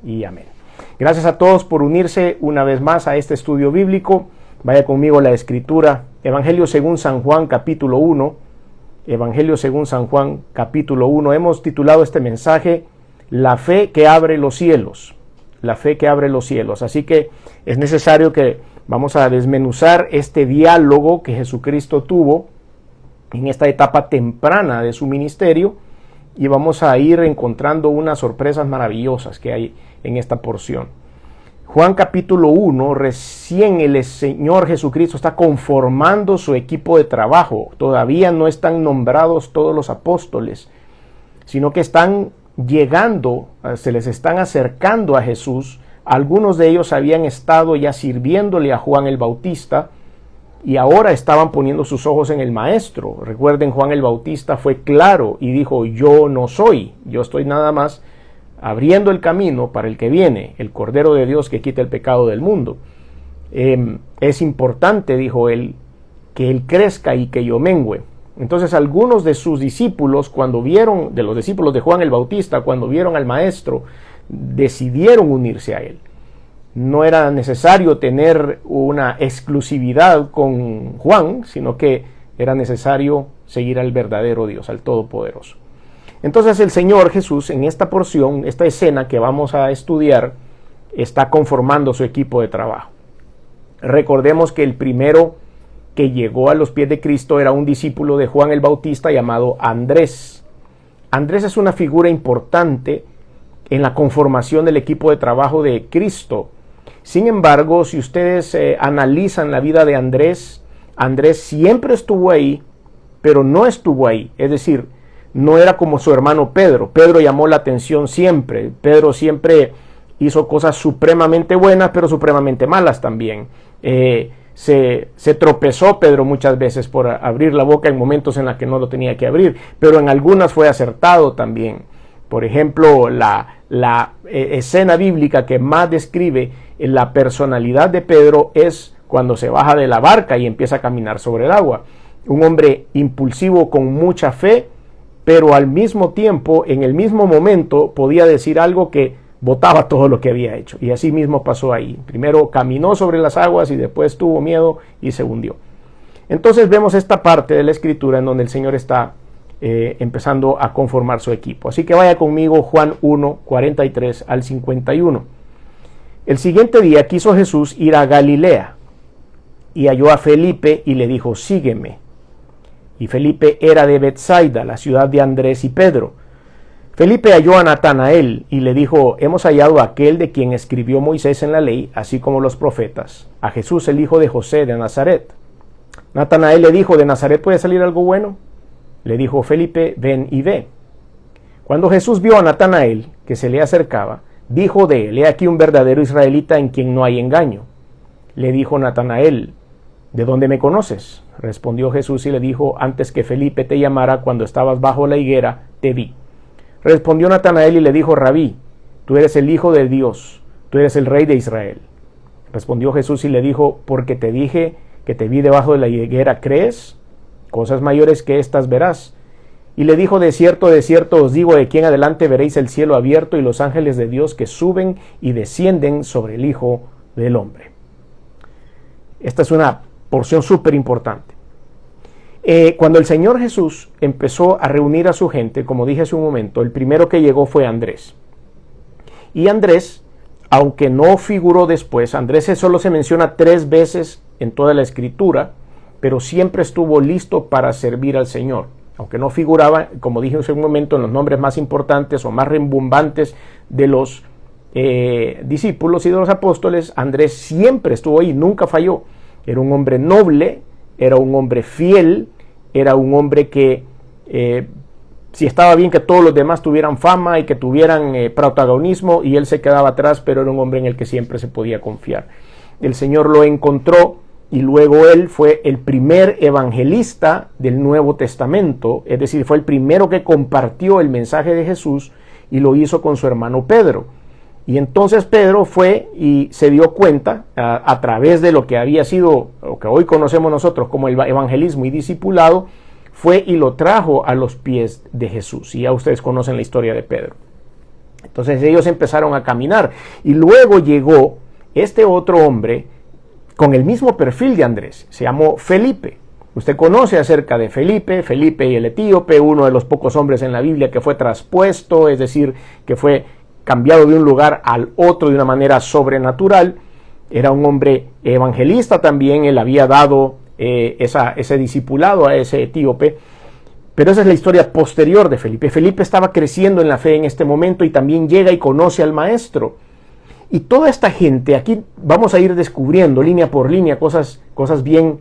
y amén. Gracias a todos por unirse una vez más a este estudio bíblico. Vaya conmigo a la escritura, Evangelio según San Juan capítulo 1. Evangelio según San Juan capítulo 1. Hemos titulado este mensaje, La fe que abre los cielos. La fe que abre los cielos. Así que es necesario que vamos a desmenuzar este diálogo que Jesucristo tuvo en esta etapa temprana de su ministerio y vamos a ir encontrando unas sorpresas maravillosas que hay en esta porción. Juan capítulo 1, recién el Señor Jesucristo está conformando su equipo de trabajo. Todavía no están nombrados todos los apóstoles, sino que están llegando, se les están acercando a Jesús. Algunos de ellos habían estado ya sirviéndole a Juan el Bautista y ahora estaban poniendo sus ojos en el Maestro. Recuerden, Juan el Bautista fue claro y dijo, yo no soy, yo estoy nada más abriendo el camino para el que viene, el Cordero de Dios que quita el pecado del mundo. Es importante, dijo él, que él crezca y que yo mengüe. Entonces algunos de sus discípulos, de los discípulos de Juan el Bautista, cuando vieron al Maestro, decidieron unirse a él. No era necesario tener una exclusividad con Juan, sino que era necesario seguir al verdadero Dios, al Todopoderoso. Entonces el Señor Jesús, en esta porción, esta escena que vamos a estudiar, está conformando su equipo de trabajo. Recordemos que el primero que llegó a los pies de Cristo era un discípulo de Juan el Bautista llamado Andrés. Andrés es una figura importante en la conformación del equipo de trabajo de Cristo. Sin embargo, si ustedes analizan la vida de Andrés, Andrés siempre estuvo ahí, pero no estuvo ahí. Es decir, no era como su hermano Pedro. Pedro llamó la atención siempre. Pedro siempre hizo cosas supremamente buenas, pero supremamente malas también. Se tropezó Pedro muchas veces por abrir la boca en momentos en los que no lo tenía que abrir, pero en algunas fue acertado también. Por ejemplo, la escena bíblica que más describe la personalidad de Pedro es cuando se baja de la barca y empieza a caminar sobre el agua. Un hombre impulsivo con mucha fe, pero al mismo tiempo, en el mismo momento, podía decir algo que botaba todo lo que había hecho. Y así mismo pasó ahí. Primero caminó sobre las aguas y después tuvo miedo y se hundió. Entonces vemos esta parte de la Escritura en donde el Señor está empezando a conformar su equipo. Así que vaya conmigo Juan 1, 43 al 51. El siguiente día quiso Jesús ir a Galilea y halló a Felipe y le dijo, sígueme. Y Felipe era de Betsaida, la ciudad de Andrés y Pedro. Felipe halló a Natanael y le dijo, hemos hallado a aquel de quien escribió Moisés en la ley, así como los profetas, a Jesús el hijo de José de Nazaret. Natanael le dijo, ¿de Nazaret puede salir algo bueno? Le dijo Felipe, ven y ve. Cuando Jesús vio a Natanael, que se le acercaba, dijo de él, he aquí un verdadero israelita en quien no hay engaño. Le dijo Natanael, ¿de dónde me conoces? Respondió Jesús y le dijo, antes que Felipe te llamara, cuando estabas bajo la higuera, te vi. Respondió Natanael y le dijo, Rabí, tú eres el Hijo de Dios, tú eres el Rey de Israel. Respondió Jesús y le dijo, porque te dije que te vi debajo de la higuera, ¿crees? Cosas mayores que estas verás. Y le dijo, de cierto os digo, de aquí en adelante veréis el cielo abierto y los ángeles de Dios que suben y descienden sobre el Hijo del Hombre. Esta es una porción súper importante. Cuando el Señor Jesús empezó a reunir a su gente, como dije hace un momento, el primero que llegó fue Andrés. Y Andrés, aunque no figuró después, Andrés solo se menciona 3 veces en toda la Escritura, pero siempre estuvo listo para servir al Señor. Aunque no figuraba, como dije hace un momento, en los nombres más importantes o más rimbombantes de los discípulos y de los apóstoles, Andrés siempre estuvo ahí, nunca falló. Era un hombre noble, era un hombre fiel, era un hombre que si estaba bien que todos los demás tuvieran fama y que tuvieran protagonismo, y él se quedaba atrás, pero era un hombre en el que siempre se podía confiar. El Señor lo encontró y luego él fue el primer evangelista del Nuevo Testamento, es decir, fue el primero que compartió el mensaje de Jesús y lo hizo con su hermano Pedro. Y entonces Pedro fue y se dio cuenta a través de lo que había sido, lo que hoy conocemos nosotros como el evangelismo y discipulado, fue y lo trajo a los pies de Jesús. Y ya ustedes conocen la historia de Pedro. Entonces ellos empezaron a caminar y luego llegó este otro hombre con el mismo perfil de Andrés, se llamó Felipe. Usted conoce acerca de Felipe y el etíope, uno de los pocos hombres en la Biblia que fue traspuesto, es decir, que fue cambiado de un lugar al otro de una manera sobrenatural. Era un hombre evangelista también, él había dado ese discipulado a ese etíope. Pero esa es la historia posterior de Felipe. Felipe estaba creciendo en la fe en este momento y también llega y conoce al maestro. Y toda esta gente, aquí vamos a ir descubriendo línea por línea cosas bien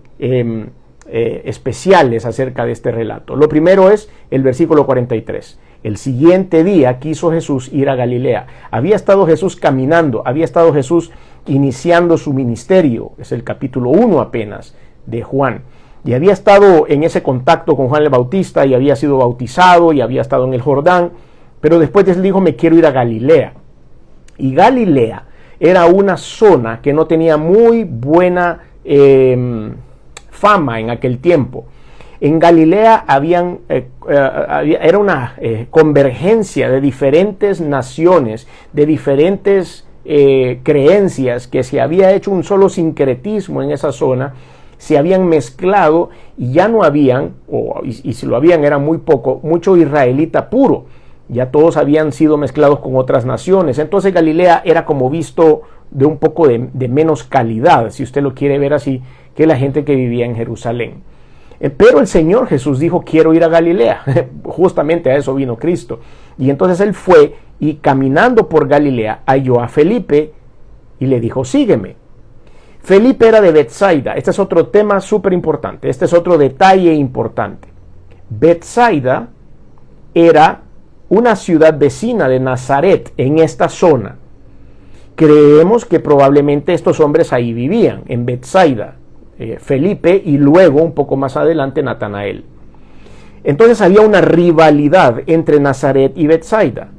especiales acerca de este relato. Lo primero es el versículo 43. El siguiente día quiso Jesús ir a Galilea. Había estado Jesús caminando, había estado Jesús iniciando su ministerio. Es el capítulo 1 apenas de Juan. Y había estado en ese contacto con Juan el Bautista y había sido bautizado y había estado en el Jordán. Pero después él dijo, me quiero ir a Galilea. Y Galilea era una zona que no tenía muy buena fama en aquel tiempo. En Galilea era una convergencia de diferentes naciones, de diferentes creencias, que se había hecho un solo sincretismo en esa zona, se habían mezclado y ya no habían, y si lo habían era muy poco, mucho israelita puro. Ya todos habían sido mezclados con otras naciones. Entonces Galilea era como visto de un poco de menos calidad, si usted lo quiere ver así, que la gente que vivía en Jerusalén. Pero el Señor Jesús dijo, quiero ir a Galilea. Justamente a eso vino Cristo. Y entonces él fue y caminando por Galilea halló a Felipe y le dijo, sígueme. Felipe era de Betsaida. Este es otro tema súper importante. Este es otro detalle importante. Betsaida era una ciudad vecina de Nazaret en esta zona. Creemos que probablemente estos hombres ahí vivían, en Betsaida, Felipe y luego un poco más adelante Natanael. Entonces había una rivalidad entre Nazaret y Betsaida.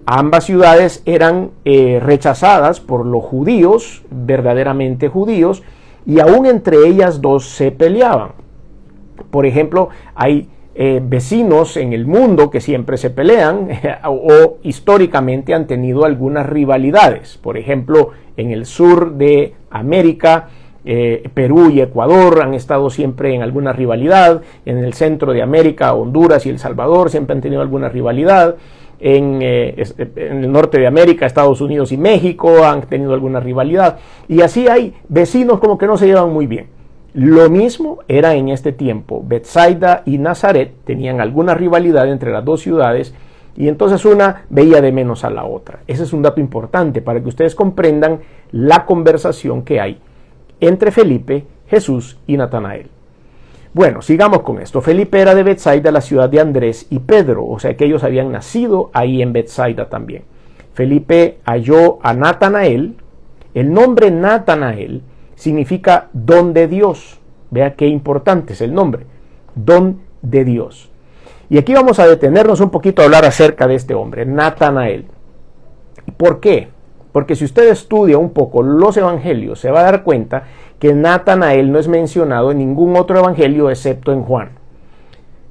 Ambas ciudades eran rechazadas por los judíos, verdaderamente judíos, y aún entre ellas dos se peleaban. Por ejemplo, hay vecinos en el mundo que siempre se pelean o históricamente han tenido algunas rivalidades. Por ejemplo, en el sur de América, Perú y Ecuador han estado siempre en alguna rivalidad. En el centro de América, Honduras y El Salvador siempre han tenido alguna rivalidad. En el norte de América, Estados Unidos y México han tenido alguna rivalidad. Y así hay vecinos como que no se llevan muy bien. Lo mismo era en este tiempo. Betsaida y Nazaret tenían alguna rivalidad entre las dos ciudades y entonces una veía de menos a la otra. Ese es un dato importante para que ustedes comprendan la conversación que hay entre Felipe, Jesús y Natanael. Bueno, sigamos con esto. Felipe era de Betsaida, la ciudad de Andrés y Pedro, o sea que ellos habían nacido ahí en Betsaida también. Felipe halló a Natanael. El nombre Natanael significa don de Dios. Vea qué importante es el nombre, don de Dios. Y aquí vamos a detenernos un poquito a hablar acerca de este hombre, Natanael. ¿Por qué? Porque si usted estudia un poco los evangelios, se va a dar cuenta que Natanael no es mencionado en ningún otro evangelio excepto en Juan.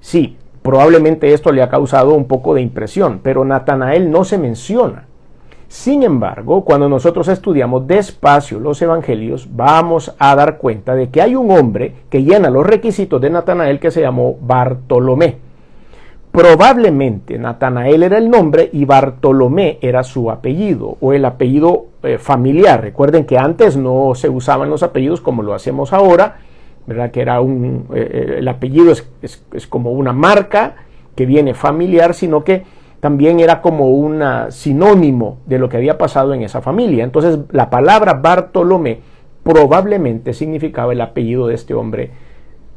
Sí, probablemente esto le ha causado un poco de impresión, pero Natanael no se menciona. Sin embargo, cuando nosotros estudiamos despacio los evangelios, vamos a dar cuenta de que hay un hombre que llena los requisitos de Natanael que se llamó Bartolomé. Probablemente Natanael era el nombre y Bartolomé era su apellido o el apellido familiar. Recuerden que antes no se usaban los apellidos como lo hacemos ahora, ¿verdad? Que era el apellido es como una marca que viene familiar, sino que también era como un sinónimo de lo que había pasado en esa familia. Entonces la palabra Bartolomé probablemente significaba el apellido de este hombre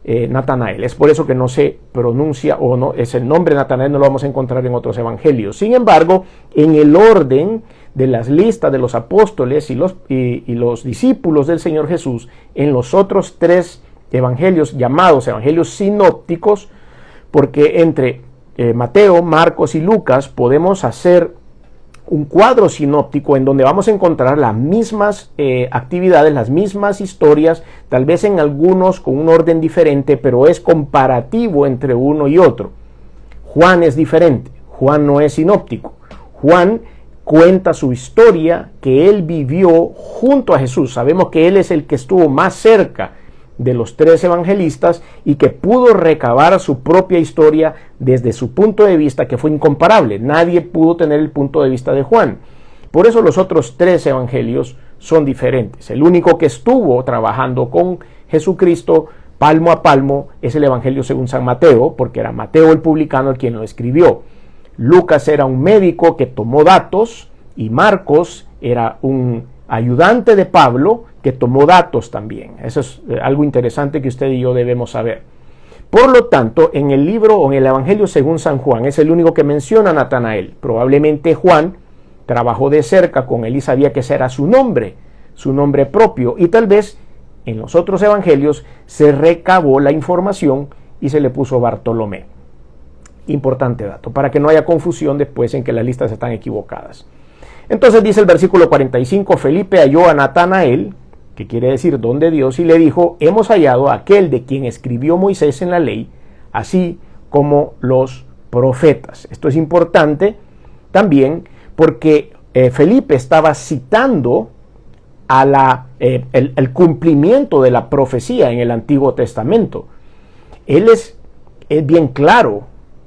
Natanael. Es por eso que no se pronuncia o no es el nombre Natanael, no lo vamos a encontrar en otros evangelios. Sin embargo, en el orden de las listas de los apóstoles y los discípulos del Señor Jesús, en los otros tres evangelios llamados evangelios sinópticos, porque entre Mateo, Marcos y Lucas podemos hacer un cuadro sinóptico en donde vamos a encontrar las mismas actividades, las mismas historias, tal vez en algunos con un orden diferente, pero es comparativo entre uno y otro. Juan es diferente, Juan no es sinóptico. Juan cuenta su historia que él vivió junto a Jesús. Sabemos que él es el que estuvo más cerca de los tres evangelistas y que pudo recabar su propia historia desde su punto de vista, que fue incomparable. Nadie pudo tener el punto de vista de Juan. Por eso los otros tres evangelios son diferentes. El único que estuvo trabajando con Jesucristo palmo a palmo es el Evangelio según San Mateo, porque era Mateo el publicano el quien lo escribió. Lucas era un médico que tomó datos y Marcos era un ayudante de Pablo que tomó datos también. Eso es algo interesante que usted y yo debemos saber. Por lo tanto, en el libro o en el Evangelio según San Juan es el único que menciona a Natanael. Probablemente Juan trabajó de cerca con él y sabía que ese era su nombre propio, y tal vez en los otros evangelios se recabó la información y se le puso Bartolomé. Importante dato, para que no haya confusión después en que las listas están equivocadas. Entonces dice el versículo 45, Felipe halló a Natanael, que quiere decir don de Dios, y le dijo, hemos hallado a aquel de quien escribió Moisés en la ley, así como los profetas. Esto es importante también porque Felipe estaba citando a el cumplimiento de la profecía en el Antiguo Testamento. Él es bien claro,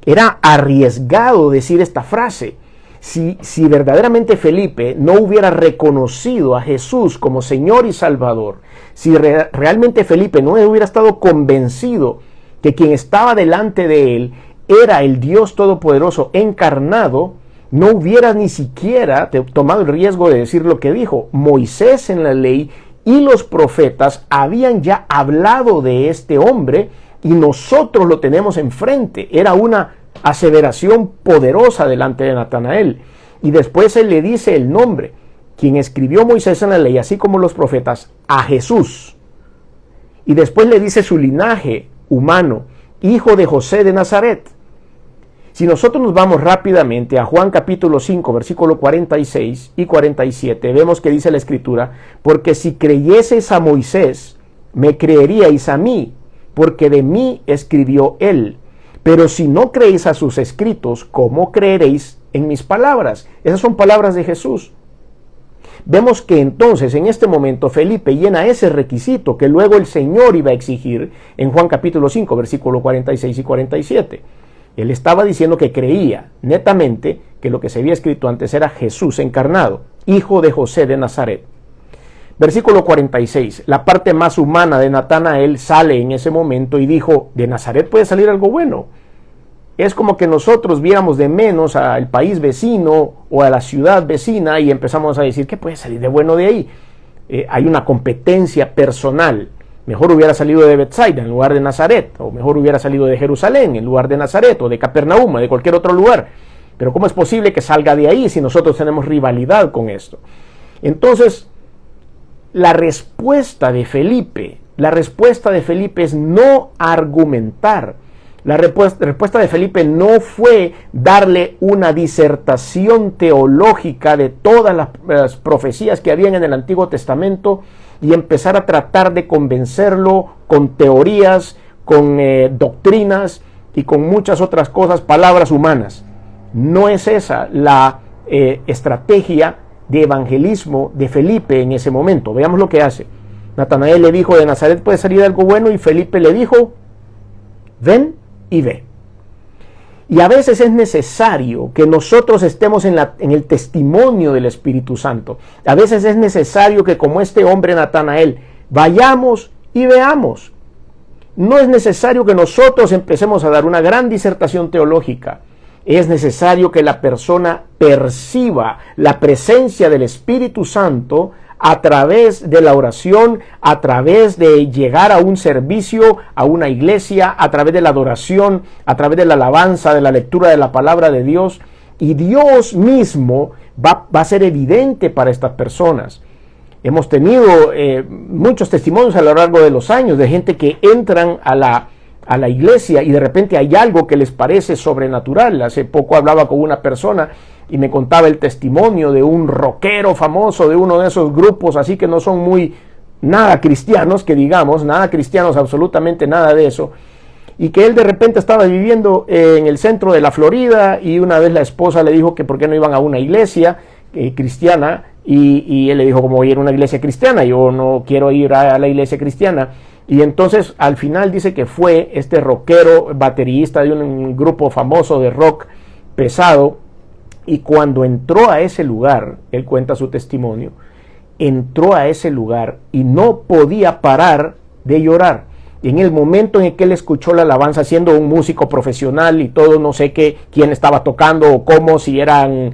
era arriesgado decir esta frase. Si verdaderamente Felipe no hubiera reconocido a Jesús como Señor y Salvador, si realmente Felipe no hubiera estado convencido que quien estaba delante de él era el Dios Todopoderoso encarnado, no hubiera ni siquiera tomado el riesgo de decir lo que dijo. Moisés en la ley y los profetas habían ya hablado de este hombre y nosotros lo tenemos enfrente. Era una aseveración poderosa delante de Natanael. Y después él le dice el nombre, quien escribió Moisés en la ley, así como los profetas, a Jesús. Y después le dice su linaje humano, hijo de José de Nazaret. Si nosotros nos vamos rápidamente a Juan capítulo 5, versículo 46 y 47, vemos que dice la Escritura, porque si creyeseis a Moisés, me creeríais a mí, porque de mí escribió él. Pero si no creéis a sus escritos, ¿cómo creeréis en mis palabras? Esas son palabras de Jesús. Vemos que entonces en este momento Felipe llena ese requisito que luego el Señor iba a exigir en Juan capítulo 5, versículo 46 y 47. Él estaba diciendo que creía netamente que lo que se había escrito antes era Jesús encarnado, hijo de José de Nazaret. Versículo 46, la parte más humana de Natanael sale en ese momento y dijo, de Nazaret puede salir algo bueno. Es como que nosotros viéramos de menos al país vecino o a la ciudad vecina y empezamos a decir, ¿qué puede salir de bueno de ahí? Hay una competencia personal. Mejor hubiera salido de Betsaida en lugar de Nazaret, o mejor hubiera salido de Jerusalén en lugar de Nazaret, o de Capernaum, o de cualquier otro lugar. Pero ¿cómo es posible que salga de ahí si nosotros tenemos rivalidad con esto? Entonces, la respuesta de Felipe es no argumentar. La respuesta de Felipe no fue darle una disertación teológica de todas las profecías que habían en el Antiguo Testamento y empezar a tratar de convencerlo con teorías, con doctrinas y con muchas otras cosas, palabras humanas. No es esa la estrategia de evangelismo de Felipe en ese momento. Veamos lo que hace. Natanael le dijo, de Nazaret puede salir algo bueno, y Felipe le dijo, ven y ve. Y a veces es necesario que nosotros estemos en el testimonio del Espíritu Santo. A veces es necesario que, como este hombre Natanael, vayamos y veamos. No es necesario que nosotros empecemos a dar una gran disertación teológica. Es necesario que la persona perciba la presencia del Espíritu Santo a través de la oración, a través de llegar a un servicio, a una iglesia, a través de la adoración, a través de la alabanza, de la lectura de la palabra de Dios. Y Dios mismo va a ser evidente para estas personas. Hemos tenido muchos testimonios a lo largo de los años de gente que entran a la iglesia y de repente hay algo que les parece sobrenatural. Hace poco hablaba con una persona y me contaba el testimonio de un rockero famoso de uno de esos grupos, así que no son nada cristianos, que digamos, nada cristianos, absolutamente nada de eso, y que él de repente estaba viviendo en el centro de la Florida y una vez la esposa le dijo que por qué no iban a una iglesia, cristiana, y él le dijo, ¿cómo voy a ir a una iglesia cristiana? Yo no quiero ir a la iglesia cristiana. Y entonces al final dice que fue este rockero, baterista de un grupo famoso de rock pesado, y cuando entró a ese lugar, él cuenta su testimonio, entró a ese lugar y no podía parar de llorar. Y en el momento en el que él escuchó la alabanza, siendo un músico profesional y todo, no sé quién estaba tocando o cómo, si eran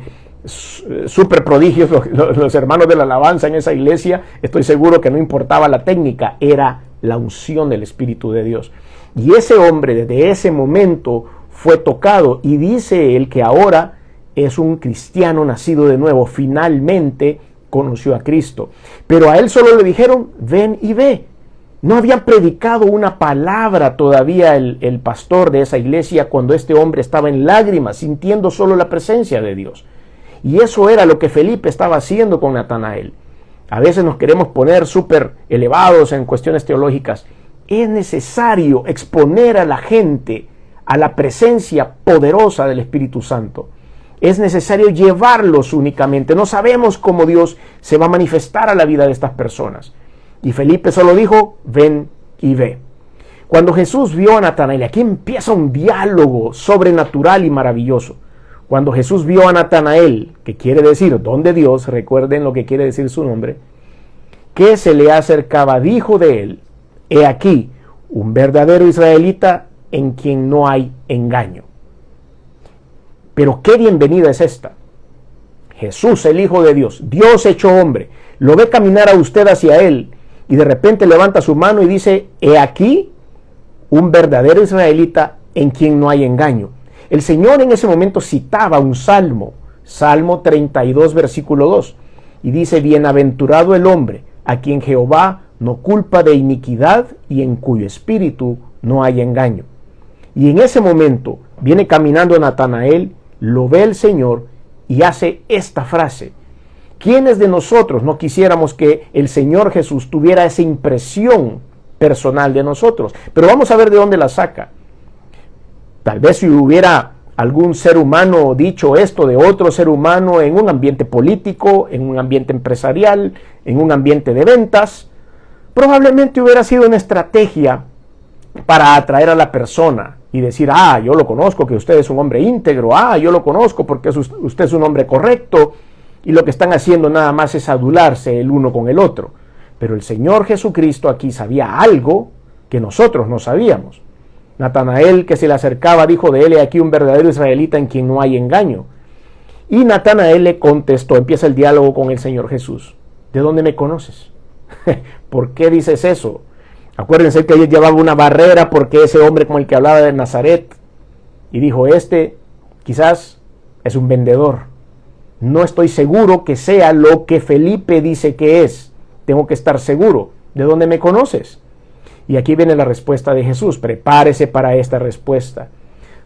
super prodigios los hermanos de la alabanza en esa iglesia, estoy seguro que no importaba la técnica, era la unción del Espíritu de Dios. Y ese hombre desde ese momento fue tocado, y dice él que ahora es un cristiano nacido de nuevo, finalmente conoció a Cristo. Pero a él solo le dijeron, ven y ve. No había predicado una palabra todavía el pastor de esa iglesia cuando este hombre estaba en lágrimas, sintiendo solo la presencia de Dios. Y eso era lo que Felipe estaba haciendo con Natanael. A veces nos queremos poner súper elevados en cuestiones teológicas. Es necesario exponer a la gente a la presencia poderosa del Espíritu Santo. Es necesario llevarlos únicamente. No sabemos cómo Dios se va a manifestar a la vida de estas personas. Y Felipe solo dijo, ven y ve. Cuando Jesús vio a Natanael, aquí empieza un diálogo sobrenatural y maravilloso. Cuando Jesús vio a Natanael, que quiere decir don de Dios, recuerden lo que quiere decir su nombre, que se le acercaba, dijo de él, he aquí, un verdadero israelita en quien no hay engaño. Pero qué bienvenida es esta. Jesús, el Hijo de Dios, Dios hecho hombre, lo ve caminar a usted hacia él, y de repente levanta su mano y dice, he aquí, un verdadero israelita en quien no hay engaño. El Señor en ese momento citaba un salmo, Salmo 32, versículo 2, y dice, bienaventurado el hombre a quien Jehová no culpa de iniquidad y en cuyo espíritu no hay engaño. Y en ese momento viene caminando Natanael, lo ve el Señor y hace esta frase. ¿Quiénes de nosotros no quisiéramos que el Señor Jesús tuviera esa impresión personal de nosotros? Pero vamos a ver de dónde la saca. Tal vez si hubiera algún ser humano dicho esto de otro ser humano en un ambiente político, en un ambiente empresarial, en un ambiente de ventas, probablemente hubiera sido una estrategia para atraer a la persona y decir, yo lo conozco, que usted es un hombre íntegro, yo lo conozco porque usted es un hombre correcto, y lo que están haciendo nada más es adularse el uno con el otro. Pero el Señor Jesucristo aquí sabía algo que nosotros no sabíamos. Natanael, que se le acercaba, dijo de él, he aquí un verdadero israelita en quien no hay engaño. Y Natanael le contestó, empieza el diálogo con el Señor Jesús. ¿De dónde me conoces? ¿Por qué dices eso? Acuérdense que él llevaba una barrera porque ese hombre con el que hablaba de Nazaret, y dijo, quizás es un vendedor. No estoy seguro que sea lo que Felipe dice que es. Tengo que estar seguro. ¿De dónde me conoces? Y aquí viene la respuesta de Jesús. Prepárese para esta respuesta.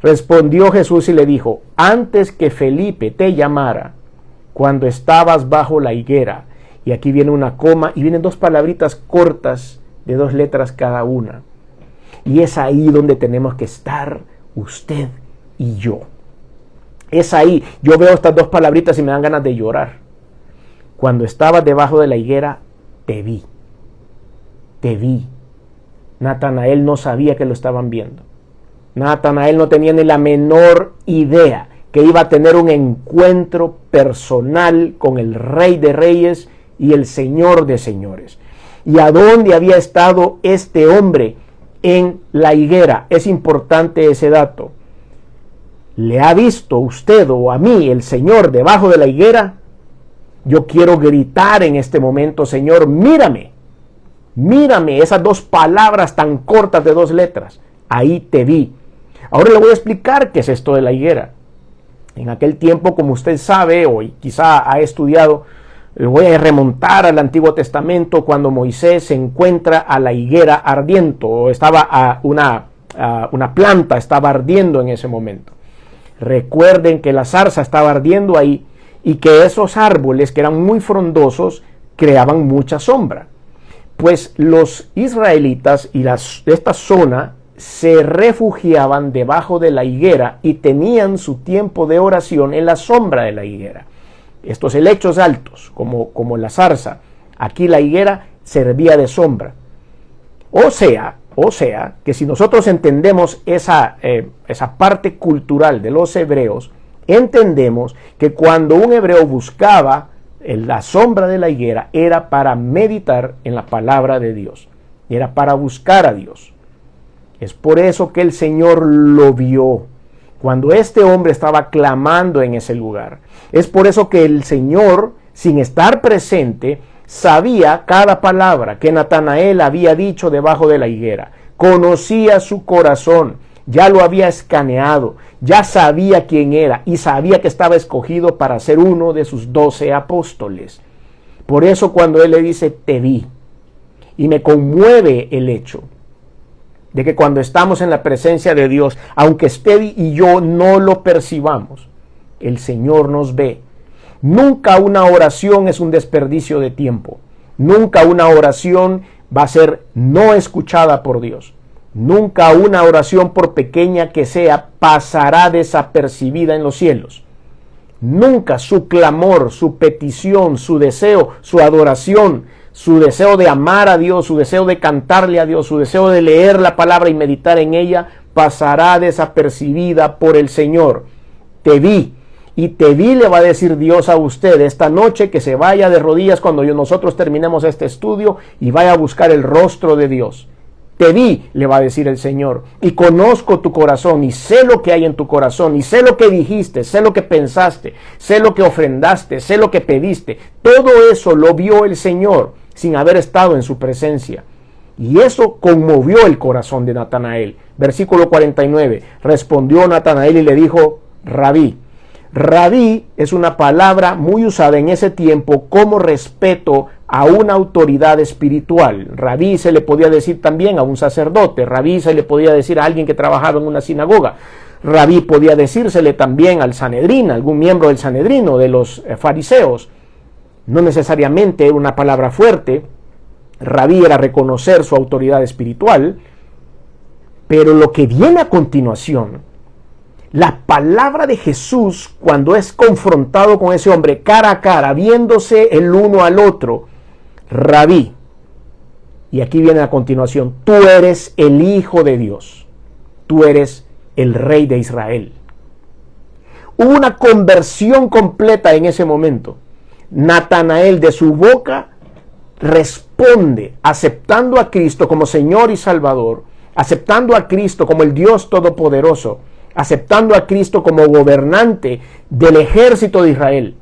Respondió Jesús y le dijo, antes que Felipe te llamara, cuando estabas bajo la higuera, y aquí viene una coma, y vienen dos palabritas cortas de 2 letras cada una. Y es ahí donde tenemos que estar usted y yo. Es ahí. Yo veo estas 2 palabritas y me dan ganas de llorar. Cuando estabas debajo de la higuera, te vi. Te vi. Natanael no sabía que lo estaban viendo. Natanael no tenía ni la menor idea que iba a tener un encuentro personal con el Rey de Reyes y el Señor de Señores. ¿Y a dónde había estado este hombre? En la higuera. Es importante ese dato. ¿Le ha visto usted o a mí el Señor debajo de la higuera? Yo quiero gritar en este momento, Señor, mírame. Mírame, esas 2 palabras tan cortas de 2 letras. Ahí te vi. Ahora le voy a explicar qué es esto de la higuera. En aquel tiempo, como usted sabe, o quizá ha estudiado, voy a remontar al Antiguo Testamento cuando Moisés se encuentra a la higuera ardiendo, o estaba una planta estaba ardiendo en ese momento. Recuerden que la zarza estaba ardiendo ahí y que esos árboles que eran muy frondosos creaban mucha sombra. Pues los israelitas y de esta zona se refugiaban debajo de la higuera y tenían su tiempo de oración en la sombra de la higuera. estos helechos altos, como la zarza. Aquí la higuera servía de sombra. O sea, que si nosotros entendemos esa parte cultural de los hebreos, entendemos que cuando un hebreo buscaba la sombra de la higuera, era para meditar en la palabra de Dios, era para buscar a Dios. Es por eso que el Señor lo vio cuando este hombre estaba clamando en ese lugar. Es por eso que el Señor, sin estar presente, sabía cada palabra que Natanael había dicho debajo de la higuera. Conocía su corazón, ya lo había escaneado, ya sabía quién era y sabía que estaba escogido para ser uno de sus 12 apóstoles. Por eso cuando él le dice, te vi, y me conmueve el hecho de que cuando estamos en la presencia de Dios, aunque usted y yo no lo percibamos, el Señor nos ve. Nunca una oración es un desperdicio de tiempo. Nunca una oración va a ser no escuchada por Dios. Nunca una oración, por pequeña que sea, pasará desapercibida en los cielos. Nunca su clamor, su petición, su deseo, su adoración, su deseo de amar a Dios, su deseo de cantarle a Dios, su deseo de leer la palabra y meditar en ella, pasará desapercibida por el Señor. Te vi. Y te vi, le va a decir Dios a usted esta noche, que se vaya de rodillas cuando nosotros terminemos este estudio y vaya a buscar el rostro de Dios. Te vi, le va a decir el Señor, y conozco tu corazón, y sé lo que hay en tu corazón, y sé lo que dijiste, sé lo que pensaste, sé lo que ofrendaste, sé lo que pediste. Todo eso lo vio el Señor sin haber estado en su presencia. Y eso conmovió el corazón de Natanael. Versículo 49. Respondió Natanael y le dijo, Rabí. Rabí es una palabra muy usada en ese tiempo como respeto a una autoridad espiritual. Rabí se le podía decir también a un sacerdote. Rabí se le podía decir a alguien que trabajaba en una sinagoga. Rabí podía decírsele también al Sanedrín, algún miembro del Sanedrín o de los fariseos. No necesariamente era una palabra fuerte. Rabí era reconocer su autoridad espiritual. Pero lo que viene a continuación, la palabra de Jesús, cuando es confrontado con ese hombre cara a cara, viéndose el uno al otro, Rabí, y aquí viene a continuación, tú eres el Hijo de Dios, tú eres el Rey de Israel. Hubo una conversión completa en ese momento. Natanael de su boca responde aceptando a Cristo como Señor y Salvador, aceptando a Cristo como el Dios Todopoderoso, aceptando a Cristo como gobernante del ejército de Israel,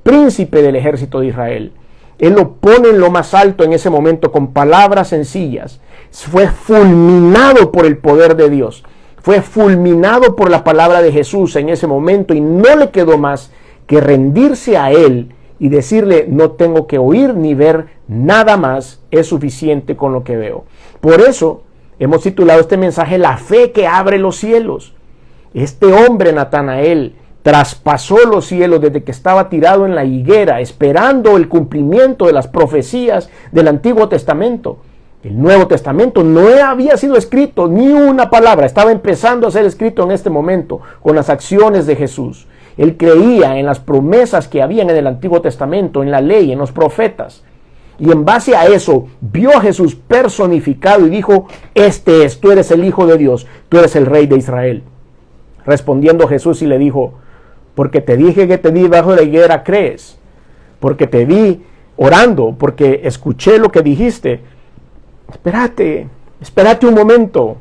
príncipe del ejército de Israel. Él lo pone en lo más alto en ese momento con palabras sencillas. Fue fulminado por el poder de Dios. Fue fulminado por la palabra de Jesús en ese momento y no le quedó más que rendirse a Él y decirle, no tengo que oír ni ver nada más, es suficiente con lo que veo. Por eso hemos titulado este mensaje, La fe que abre los cielos. Este hombre, Natanael, traspasó los cielos desde que estaba tirado en la higuera, esperando el cumplimiento de las profecías del Antiguo Testamento. El Nuevo Testamento no había sido escrito ni una palabra, estaba empezando a ser escrito en este momento con las acciones de Jesús. Él creía en las promesas que habían en el Antiguo Testamento, en la ley, en los profetas. Y en base a eso, vio a Jesús personificado y dijo, tú eres el Hijo de Dios, tú eres el Rey de Israel. Respondiendo Jesús y le dijo, porque te dije que te vi bajo la higuera, ¿crees? Porque te vi orando, porque escuché lo que dijiste. Espérate un momento.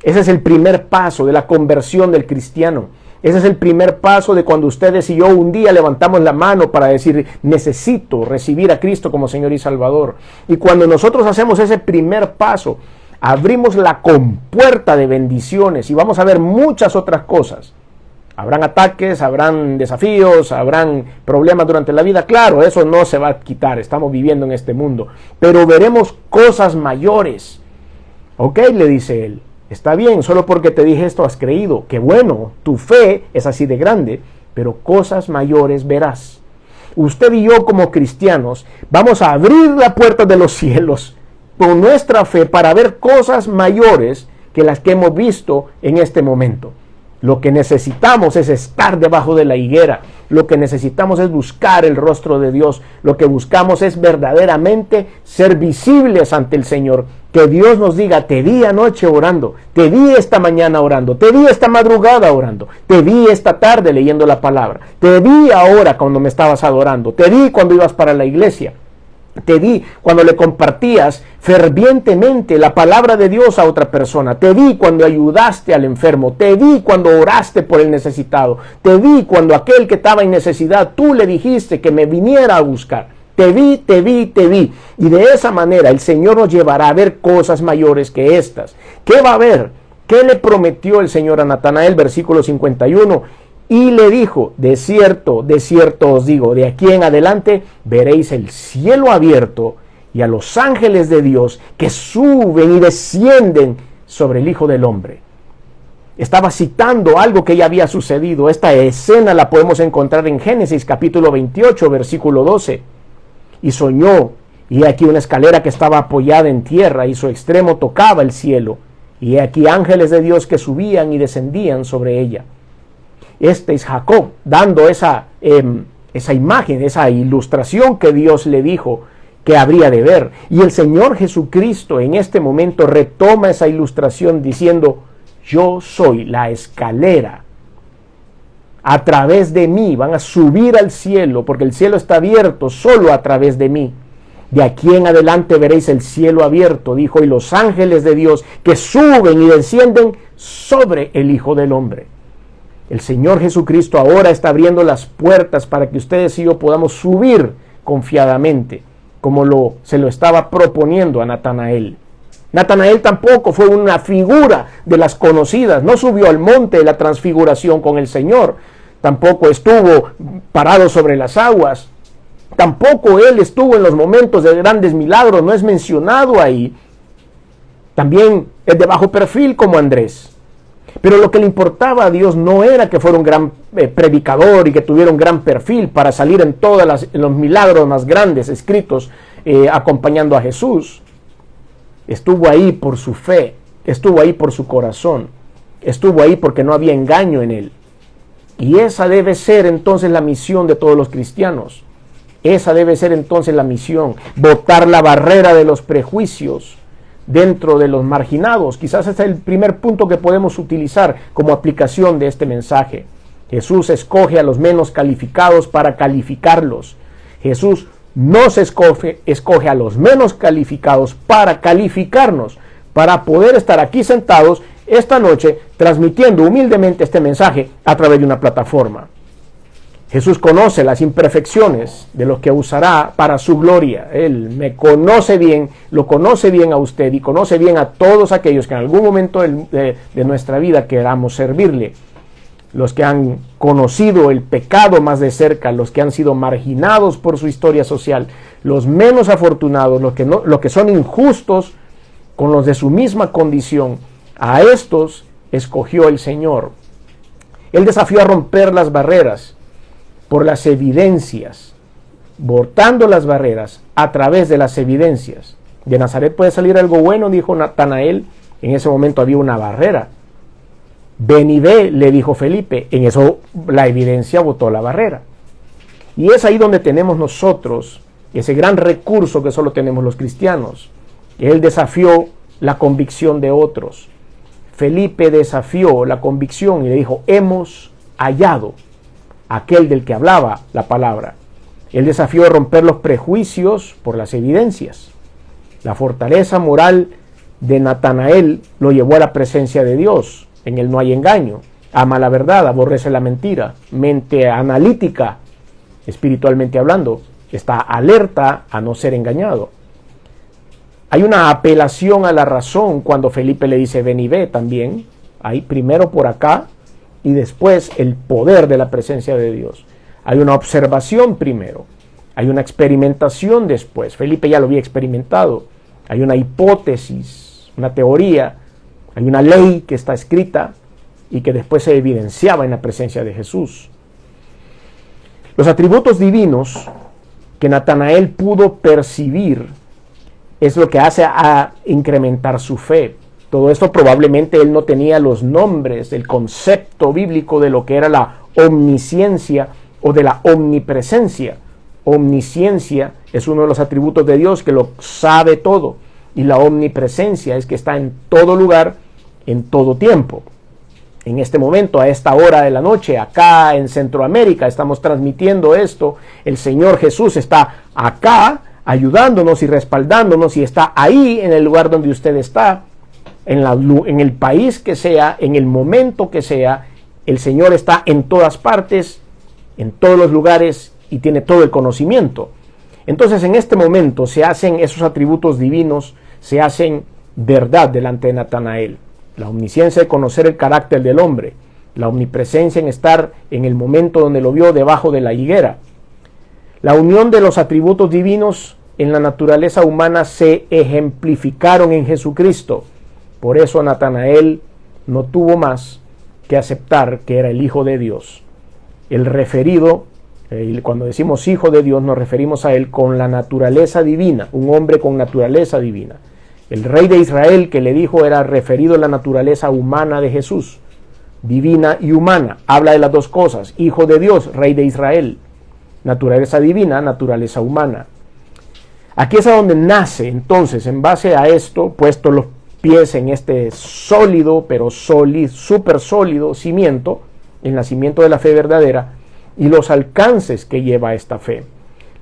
Ese es el primer paso de la conversión del cristiano. Ese es el primer paso de cuando ustedes y yo un día levantamos la mano para decir, necesito recibir a Cristo como Señor y Salvador. Y cuando nosotros hacemos ese primer paso, abrimos la compuerta de bendiciones y vamos a ver muchas otras cosas. Habrán ataques, habrán desafíos, habrán problemas durante la vida. Claro, eso no se va a quitar, estamos viviendo en este mundo. Pero veremos cosas mayores. Ok, le dice él. Está bien, solo porque te dije esto has creído. Qué bueno, tu fe es así de grande, pero cosas mayores verás. Usted y yo como cristianos vamos a abrir la puerta de los cielos con nuestra fe para ver cosas mayores que las que hemos visto en este momento. Lo que necesitamos es estar debajo de la higuera. Lo que necesitamos es buscar el rostro de Dios. Lo que buscamos es verdaderamente ser visibles ante el Señor. Que Dios nos diga, te vi anoche orando, te vi esta mañana orando, te vi esta madrugada orando, te vi esta tarde leyendo la palabra, te vi ahora cuando me estabas adorando, te vi cuando ibas para la iglesia. Te vi cuando le compartías fervientemente la palabra de Dios a otra persona. Te vi cuando ayudaste al enfermo. Te vi cuando oraste por el necesitado. Te vi cuando aquel que estaba en necesidad, tú le dijiste que me viniera a buscar. Te vi, te vi, te vi. Y de esa manera el Señor nos llevará a ver cosas mayores que estas. ¿Qué va a haber? ¿Qué le prometió el Señor a Natanael? Versículo 51. Y le dijo, de cierto os digo, de aquí en adelante veréis el cielo abierto y a los ángeles de Dios que suben y descienden sobre el Hijo del Hombre. Estaba citando algo que ya había sucedido. Esta escena la podemos encontrar en Génesis capítulo 28, versículo 12. Y soñó, y he aquí una escalera que estaba apoyada en tierra y su extremo tocaba el cielo. Y he aquí ángeles de Dios que subían y descendían sobre ella. Este es Jacob dando esa imagen, esa ilustración que Dios le dijo que habría de ver. Y el Señor Jesucristo en este momento retoma esa ilustración diciendo, yo soy la escalera. A través de mí van a subir al cielo, porque el cielo está abierto solo a través de mí. De aquí en adelante veréis el cielo abierto, dijo, y los ángeles de Dios que suben y descienden sobre el Hijo del Hombre. El Señor Jesucristo ahora está abriendo las puertas para que ustedes y yo podamos subir confiadamente, como se lo estaba proponiendo a Natanael. Natanael tampoco fue una figura de las conocidas, no subió al monte de la transfiguración con el Señor, tampoco estuvo parado sobre las aguas, tampoco él estuvo en los momentos de grandes milagros, no es mencionado ahí. También es de bajo perfil como Andrés. Pero lo que le importaba a Dios no era que fuera un gran predicador y que tuviera un gran perfil para salir en todos los milagros más grandes escritos acompañando a Jesús. Estuvo ahí por su fe, estuvo ahí por su corazón, estuvo ahí porque no había engaño en él. Y esa debe ser entonces la misión de todos los cristianos. Esa debe ser entonces la misión, botar la barrera de los prejuicios dentro de los marginados. Quizás ese es el primer punto que podemos utilizar como aplicación de este mensaje. Jesús escoge a los menos calificados para calificarlos. Jesús nos escoge a los menos calificados para calificarnos, para poder estar aquí sentados esta noche transmitiendo humildemente este mensaje a través de una plataforma. Jesús conoce las imperfecciones de lo que usará para su gloria. Él me conoce bien, lo conoce bien a usted y conoce bien a todos aquellos que en algún momento de nuestra vida queramos servirle. Los que han conocido el pecado más de cerca, los que han sido marginados por su historia social, los menos afortunados, los que son injustos con los de su misma condición. A estos escogió el Señor. Él desafió a romper las barreras por las evidencias, botando las barreras a través de las evidencias. De Nazaret puede salir algo bueno, dijo Natanael. En ese momento había una barrera. Ven y ve, le dijo Felipe. En eso la evidencia botó la barrera. Y es ahí donde tenemos nosotros ese gran recurso que solo tenemos los cristianos. Él desafió la convicción de otros. Felipe desafió la convicción y le dijo, hemos hallado aquel del que hablaba la palabra. Él desafió a romper los prejuicios por las evidencias. La fortaleza moral de Natanael lo llevó a la presencia de Dios. En él no hay engaño. Ama la verdad, aborrece la mentira. Mente analítica, espiritualmente hablando, está alerta a no ser engañado. Hay una apelación a la razón cuando Felipe le dice ven y ve también. Hay primero por acá y después el poder de la presencia de Dios. Hay una observación primero, hay una experimentación después. Felipe ya lo había experimentado. Hay una hipótesis, una teoría, hay una ley que está escrita y que después se evidenciaba en la presencia de Jesús. Los atributos divinos que Natanael pudo percibir es lo que hace a incrementar su fe. Todo esto probablemente él no tenía los nombres, el concepto bíblico de lo que era la omnisciencia o de la omnipresencia. Omnisciencia es uno de los atributos de Dios que lo sabe todo, y la omnipresencia es que está en todo lugar, en todo tiempo. En este momento, a esta hora de la noche, acá en Centroamérica, estamos transmitiendo esto. El Señor Jesús está acá ayudándonos y respaldándonos, y está ahí en el lugar donde usted está, en el país que sea, en el momento que sea. El Señor está en todas partes, en todos los lugares, y tiene todo el conocimiento. Entonces, en este momento se hacen esos atributos divinos, se hacen verdad delante de Natanael. La omnisciencia de conocer el carácter del hombre, la omnipresencia en estar en el momento donde lo vio debajo de la higuera. La unión de los atributos divinos en la naturaleza humana se ejemplificaron en Jesucristo. Por eso Natanael no tuvo más que aceptar que era el Hijo de Dios. El referido, cuando decimos Hijo de Dios, nos referimos a él con la naturaleza divina, un hombre con naturaleza divina. El rey de Israel que le dijo era referido a la naturaleza humana de Jesús, divina y humana. Habla de las dos cosas: Hijo de Dios, rey de Israel. Naturaleza divina, naturaleza humana. Aquí es a donde nace, entonces, en base a esto, puesto los pies en este sólido, pero súper sólido cimiento, el nacimiento de la fe verdadera y los alcances que lleva esta fe.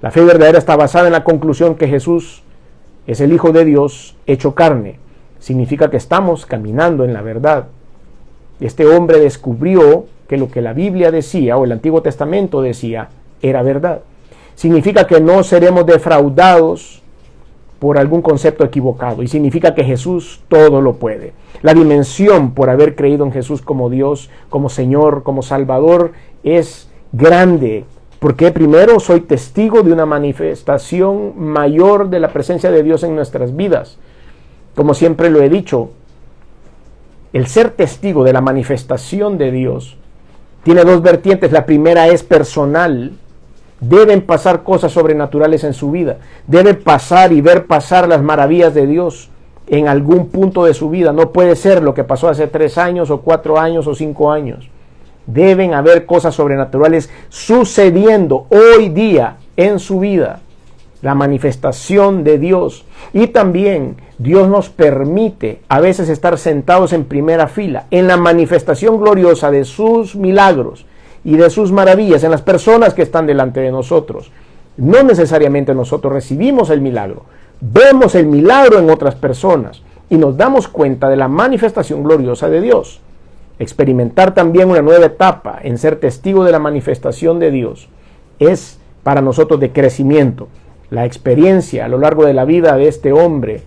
La fe verdadera está basada en la conclusión que Jesús es el Hijo de Dios hecho carne. Significa que estamos caminando en la verdad. Este hombre descubrió que lo que la Biblia decía, o el Antiguo Testamento decía, era verdad. Significa que no seremos defraudados por algún concepto equivocado, y significa que Jesús todo lo puede. La dimensión por haber creído en Jesús como Dios, como Señor, como Salvador, es grande, porque primero soy testigo de una manifestación mayor de la presencia de Dios en nuestras vidas. Como siempre lo he dicho, el ser testigo de la manifestación de Dios tiene dos vertientes. La primera es personal. Deben pasar cosas sobrenaturales en su vida. Debe pasar y ver pasar las maravillas de Dios en algún punto de su vida. No puede ser lo que pasó hace 3 años o 4 años o 5 años. Deben haber cosas sobrenaturales sucediendo hoy día en su vida. La manifestación de Dios. Y también Dios nos permite a veces estar sentados en primera fila en la manifestación gloriosa de sus milagros y de sus maravillas en las personas que están delante de nosotros. No necesariamente nosotros recibimos el milagro, vemos el milagro en otras personas y nos damos cuenta de la manifestación gloriosa de Dios. Experimentar también una nueva etapa en ser testigo de la manifestación de Dios es para nosotros de crecimiento. La experiencia a lo largo de la vida de este hombre,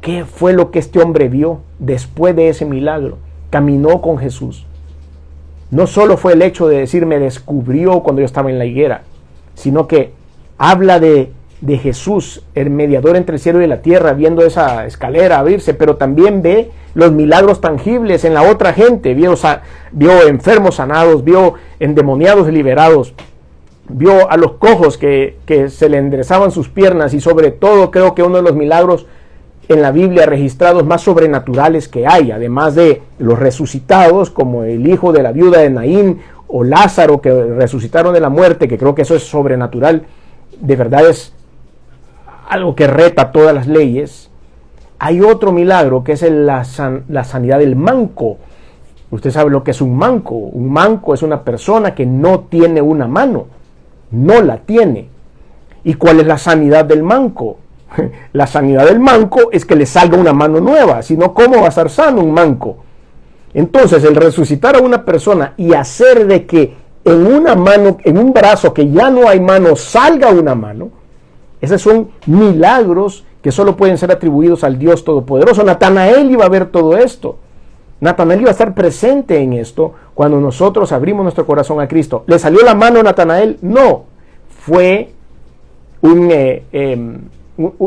¿qué fue lo que este hombre vio después de ese milagro? Caminó con Jesús. No solo fue el hecho de decir me descubrió cuando yo estaba en la higuera, sino que habla de Jesús, el mediador entre el cielo y la tierra, viendo esa escalera abrirse, pero también ve los milagros tangibles en la otra gente. Vio enfermos sanados, vio endemoniados liberados, vio a los cojos que se le enderezaban sus piernas, y sobre todo creo que uno de los milagros en la Biblia registrados más sobrenaturales que hay, además de los resucitados como el hijo de la viuda de Naín o Lázaro, que resucitaron de la muerte, que creo que eso es sobrenatural, de verdad es algo que reta todas las leyes. Hay otro milagro que es la sanidad del manco. Usted sabe lo que es un manco. Un manco es una persona que no tiene una mano, no la tiene. ¿Y cuál es la sanidad del manco? La sanidad del manco es que le salga una mano nueva, si no, ¿cómo va a estar sano un manco? Entonces, el resucitar a una persona y hacer de que en una mano, en un brazo que ya no hay mano, salga una mano, esos son milagros que solo pueden ser atribuidos al Dios Todopoderoso. Natanael iba a ver todo esto. Natanael iba a estar presente en esto cuando nosotros abrimos nuestro corazón a Cristo. ¿Le salió la mano a Natanael? No. Fue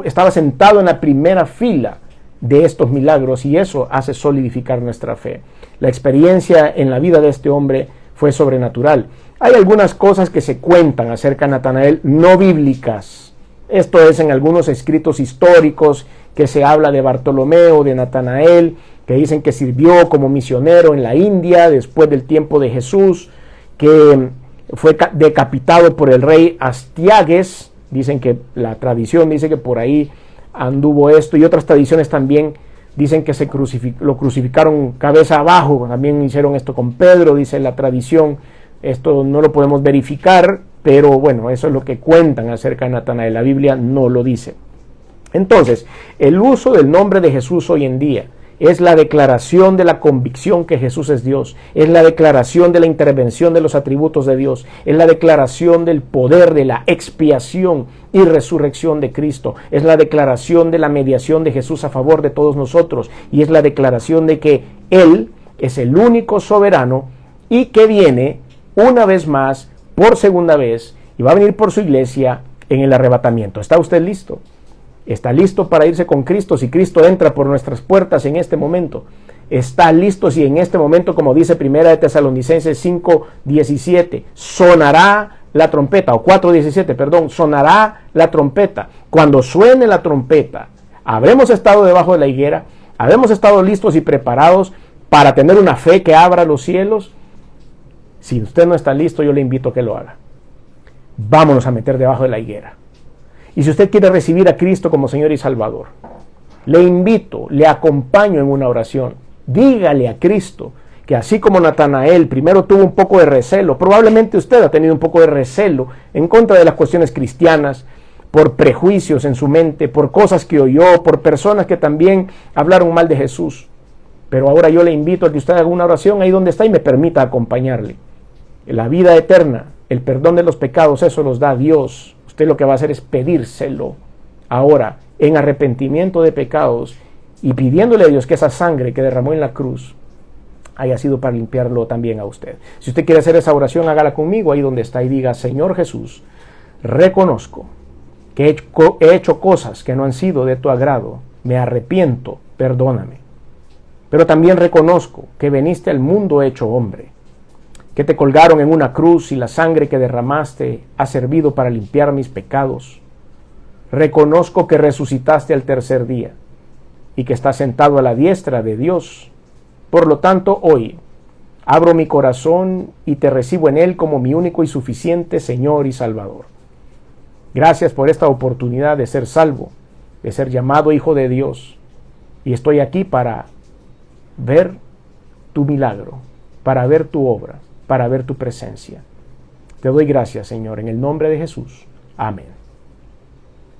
estaba sentado en la primera fila de estos milagros, y eso hace solidificar nuestra fe. La experiencia en la vida de este hombre fue sobrenatural. Hay algunas cosas que se cuentan acerca de Natanael, no bíblicas. Esto es en algunos escritos históricos que se habla de Bartolomeo, de Natanael, que dicen que sirvió como misionero en la India después del tiempo de Jesús, que fue decapitado por el rey Astiages. Dicen que la tradición dice que por ahí anduvo esto, y otras tradiciones también dicen que lo crucificaron cabeza abajo. También hicieron esto con Pedro, dice la tradición. Esto no lo podemos verificar, pero bueno, eso es lo que cuentan acerca de Natanael. La Biblia no lo dice. Entonces, el uso del nombre de Jesús hoy en día es la declaración de la convicción que Jesús es Dios, es la declaración de la intervención de los atributos de Dios, es la declaración del poder de la expiación y resurrección de Cristo, es la declaración de la mediación de Jesús a favor de todos nosotros, y es la declaración de que Él es el único soberano y que viene una vez más, por segunda vez, y va a venir por su iglesia en el arrebatamiento. ¿Está usted listo? ¿Está listo para irse con Cristo si Cristo entra por nuestras puertas en este momento? ¿Está listo si en este momento, como dice 1 de Tesalonicenses 5:17, sonará la trompeta, o 4:17, perdón, sonará la trompeta? Cuando suene la trompeta, habremos estado debajo de la higuera, habremos estado listos y preparados para tener una fe que abra los cielos. Si usted no está listo, yo le invito a que lo haga. Vámonos a meter debajo de la higuera. Y si usted quiere recibir a Cristo como Señor y Salvador, le invito, le acompaño en una oración. Dígale a Cristo que así como Natanael primero tuvo un poco de recelo, probablemente usted ha tenido un poco de recelo en contra de las cuestiones cristianas, por prejuicios en su mente, por cosas que oyó, por personas que también hablaron mal de Jesús. Pero ahora yo le invito a que usted haga una oración ahí donde está y me permita acompañarle. La vida eterna, el perdón de los pecados, eso los da Dios. Usted lo que va a hacer es pedírselo ahora en arrepentimiento de pecados y pidiéndole a Dios que esa sangre que derramó en la cruz haya sido para limpiarlo también a usted. Si usted quiere hacer esa oración, hágala conmigo ahí donde está y diga: Señor Jesús, reconozco que he hecho cosas que no han sido de tu agrado, me arrepiento, perdóname. Pero también reconozco que viniste al mundo hecho hombre, que te colgaron en una cruz y la sangre que derramaste ha servido para limpiar mis pecados. Reconozco que resucitaste al tercer día y que estás sentado a la diestra de Dios. Por lo tanto, hoy abro mi corazón y te recibo en él como mi único y suficiente Señor y Salvador. Gracias por esta oportunidad de ser salvo, de ser llamado hijo de Dios. Y estoy aquí para ver tu milagro, para ver tu obra, para ver tu presencia. Te doy gracias, Señor, en el nombre de Jesús. Amén.